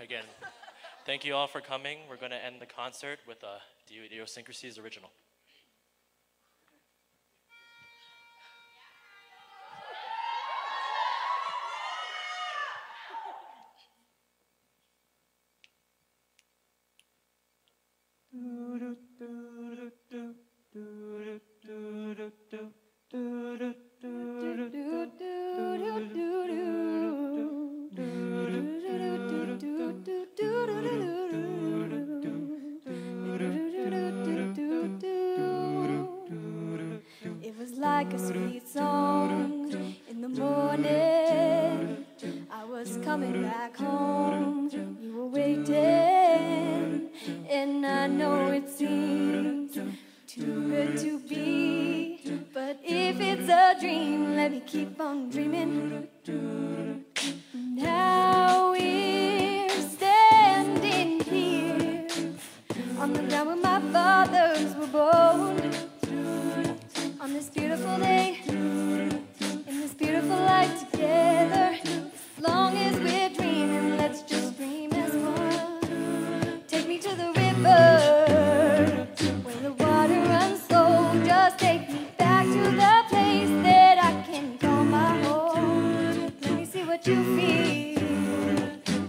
again, thank you all for coming. We're going to end the concert with the Idiosyncrasies original. It was like a sweet song in the morning. I was coming back home. You were waiting, and I know it seems too good to be. But if it's a dream, let me keep on dreaming. Now we're standing here on the ground where my fathers were born. On this beautiful day, in this beautiful life together. As long as we're dreaming, let's just dream as one. Take me to the river, where the water runs slow. Just take me back to the place that I can call my home. Let me see what you feel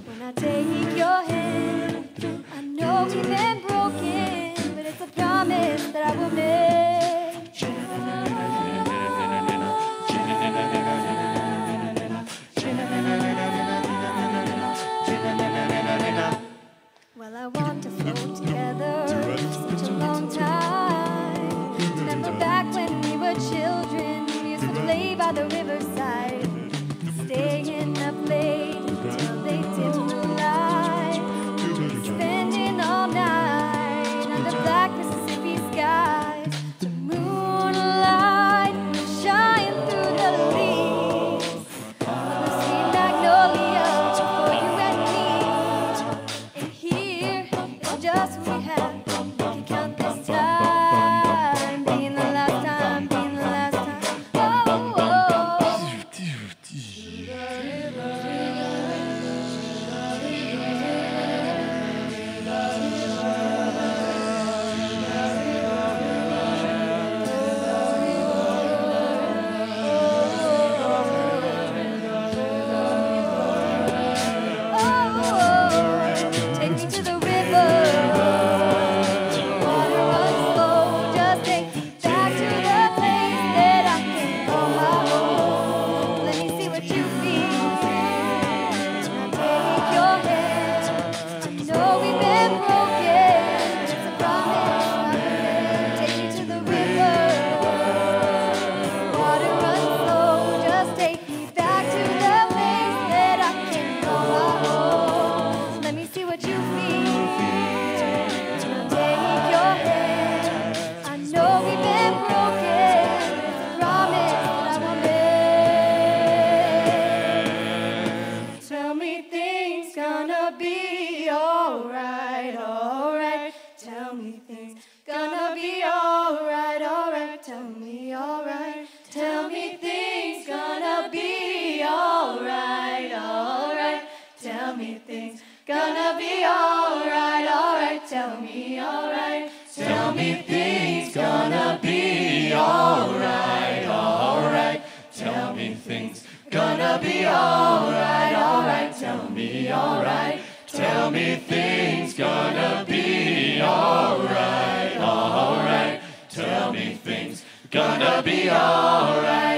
when I take your hand. I know we've been broken, but it's a promise that I will make. Well, I want to float together for such a long time. Remember back when we were children, we used to play by the riverside, staying up late until they dim the light, spending all night under black Mississippi skies. The moonlight will shine through the leaves of the sweet magnolia for you and me. And here is just what we have. We can count this time, being the last time, being the last time. Oh, oh. Take me to the river. Water runs slow. Just take me back to the place that I can call my home. Let me see what you feel when I take your hand. I know we've been broken. It's a promise I will make. Take me to the river. Water runs slow. Just take me back to the place that I can call my home. Let me see what you feel when I take your hand. I know we've been broken. It's a promise that I will make. Tell me things gonna be alright, alright. Tell me things gonna be alright, alright. Tell me alright. Tell me things gonna be alright, alright. Tell me things gonna be alright, alright. Tell me alright. Tell me things gonna be alright, alright. Tell me things gonna be alright, alright. Tell me alright. Tell me things gonna be alright, alright. Tell me things gonna be alright.